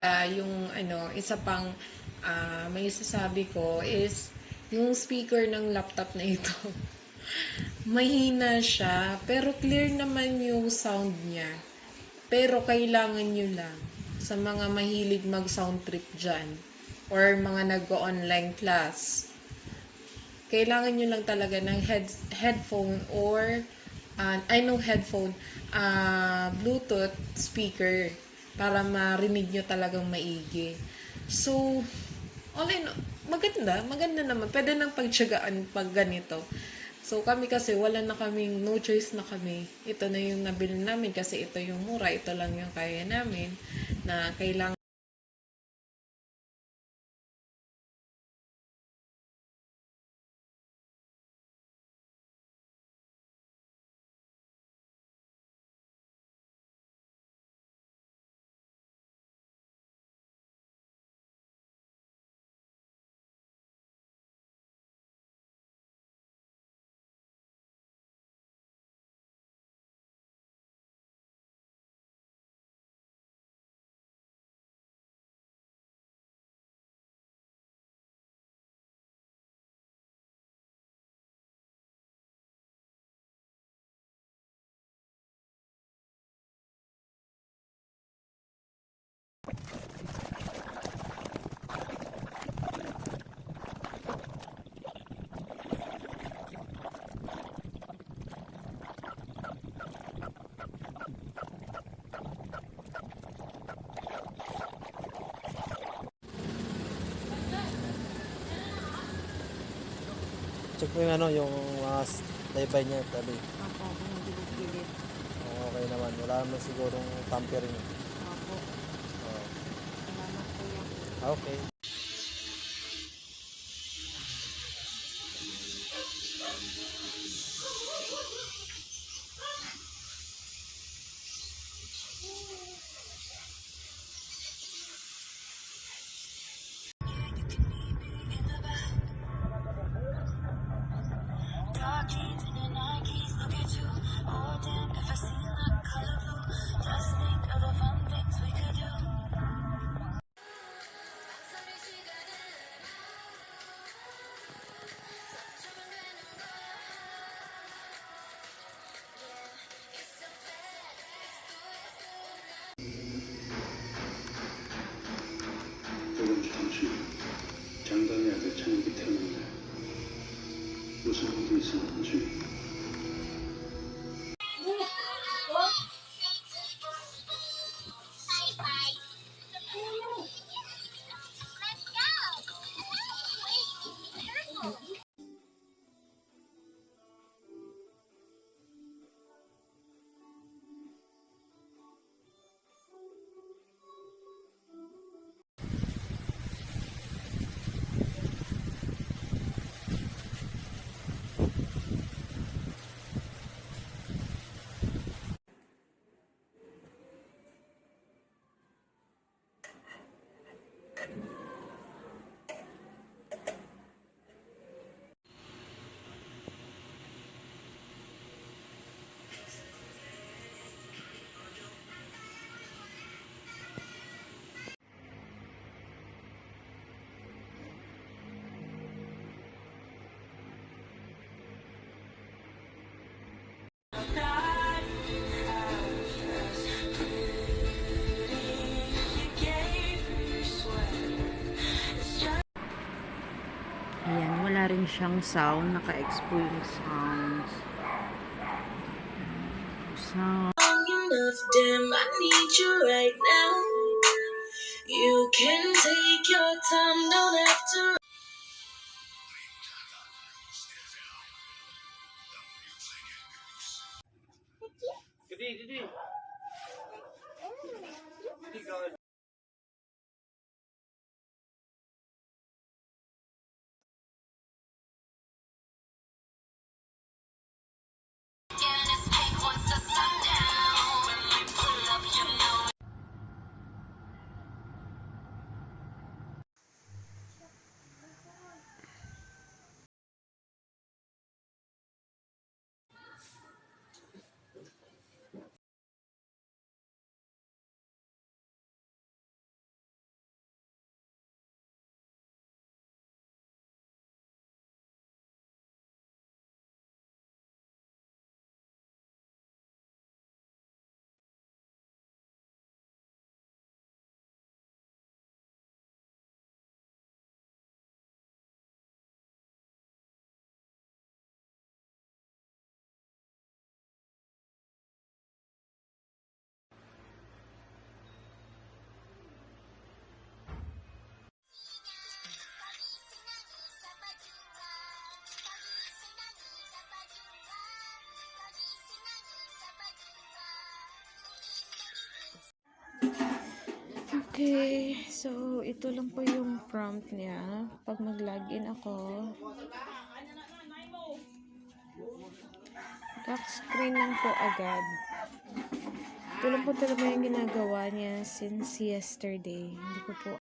Yung ano, isa pang may sasabi ko is yung speaker ng laptop na ito. Mahina siya, pero clear naman yung sound niya. Pero kailangan nyo lang sa mga mahilig mag-sound trip dyan or mga nag-online class. Kailangan nyo lang talaga ng headphone or Bluetooth speaker para marinig nyo talagang maigi. So, all in, maganda naman. Pwede nang pagtsagaan pag ganito. So, kami kasi, wala na kaming, no choice na kami. Ito na yung nabili namin kasi ito yung mura, ito lang yung kaya namin na kailangan. Check mo yung ano, yung mga laybay niya, tabi. Opo, kung gilid-gilid. Okay naman, wala naman sigurong tampering. Opo, Oh, salamat kuya. okay. 이번 주 당신 장담의 아들 찬욱이 태어난다. 무슨 일이 있었는지. Ayan, wala rin siyang sound. Naka-expo yung sounds. Sound. Enough, damn, I need you right now. You can take your time, don't have to. Okay, so ito lang po yung prompt niya. Pag mag-login ako, lock screen lang po agad. Ito lang po talaga yung ginagawa niya since yesterday. Hindi ko po